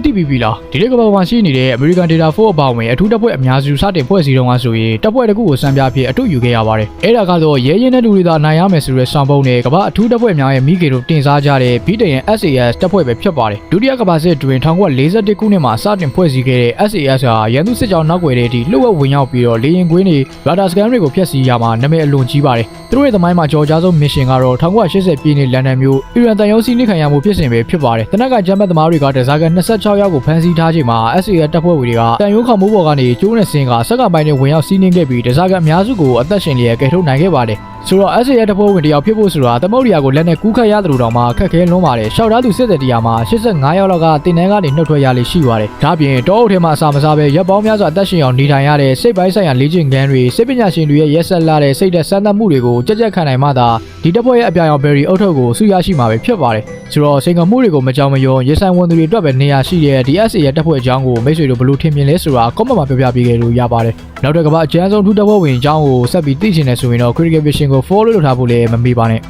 တို့သိပြီလားဒီနေ့ကမ္ဘာမှာရှိနေတဲ့ American Data Force အပါအဝင်အထူးတပ်ဖွဲ့အများစုစတင်ဖွဲ့စည်းတော့မှဆိုရင်တပ်ဖွဲ့တစ်ခုကိုစံပြအဖြစ်အထုယူခဲ့ရပါတယ်အဲ့ဒါကတော့ရဲရင်တဲ့လူတွေသာနိုင်ရမယ်ဆိုတဲ့ဆောင်ပုံနဲ့ကမ္ဘာအထူးတပ်ဖွဲ့များရဲ့မိကေတို့တင်စားကြတဲ့ဗြိတိန်ရဲ့ SAS တပ်ဖွဲ့ပဲဖြစ်ပါတယ်ဒုတိယကမ္ဘာစစ်တွင်1941ခုနှစ်မှာစတင်ဖွဲ့စည်းခဲ့တဲ့ SAS ဟာရန်သူစစ်ကြောင်းနောက်ွယ်တဲ့အထိလှုပ်ဝက်ဝင်ရောက်ပြီးတော့လေယာဉ်ကွင်းတွေရာဒါစကန်တွေကိုဖျက်ဆီးရမှာနာမည်အလွန်ကြီးပါတယ်သူတို့ရဲ့သမိုင်းမှာကြော်ကြားဆုံးမစ်ရှင်ကတော့1980ပြည့်နှစ်လန်ဒန်မြို့အီရန်တန်ရုံးစီးနှိခံရမှုဖြစ်စဉ်ပဲဖြစ်ပါတယ်တနက်ကဂျမ်ဘတ်သမားတွေကတစားကန်26ယောက်ကိုဖမ်းဆီးထားချိန်မှာ SAS တပ်ဖွဲ့ဝင်တွေကတန်ရုံးခေါမိုးပေါ်ကနေကျိုးနဲ့ဆင်းကစက်ကပိုင်းနဲ့ဝင်ရောက်စီးနှင်းခဲ့ပြီးတစားကန်အများစုကိုအသက်ရှင်လျက်ကယ်ထုတ်နိုင်ခဲ့ပါတယ်ဆိုတော့ SAS တပ်ဖွဲ့ဝင်တယောက်ဖြစ်ဖို့ဆိုတာသမုဒ္ဒရာကိုလက်နဲ့ကူးခတ်ရသလိုတောင်မှခက်ခဲလွန်းပါတယ်ရှောက်သားသူစစ်တဲ့တရားမှာ85ယောက်လောက်ကတင်တန်းကနေနှုတ်ထွက်ရလေရှိပါတယ်ဒါပြင်တောအုပ်ထဲမှာအစာမစားပဲရပ်ပေါင်းများစွာအသက်ရှင်အောင်နေထိုင်ရတဲ့စိတ်ပိုင်းဆိုင်ရာလေ့ကျင့်ခန်းတွေစိတ်ပညာရှင်တွေရဲ့ရက်ဆက်လာတဲ့စိတ်သက်စမ်းသပ်မှုတွေကိုကြက်ကြက်ခံနိုင်မှသာဒီတပ်ဖွဲ့ရဲ့အပြာရောင်ဘယ်ရီအုတ်ထုတ်ကိုစုရရှိမှာပဲဖြစ်ပါတယ်ဆိုတော့စိန်ခေါ်မှုတွေကိုမကြောက်မရွံရေဆိုင်ဝန်သူတွေအတွက်ပဲနေရာရှိတဲ့ဒီ SAS ရဲ့တပ်ဖွဲ့အကြောင်းကိုမိတ်ဆွေတို့ဘယ်လိုထင်မြင်လဲဆိုတာ comment မှာပြောပြပေးခဲ့လို့ရပါတယ်နောက်တစ်ကမ္ဘာအကျန်းဆုံးထူးတပ်ဖွဲ့ဝင်အကြောင်းကိုဆက်ပြီးသိချင်တယ်ဆိုရင်တော့ Critical Vision ကို follow လုပ်ထားဖို့လည်းမမေ့ပါနဲ့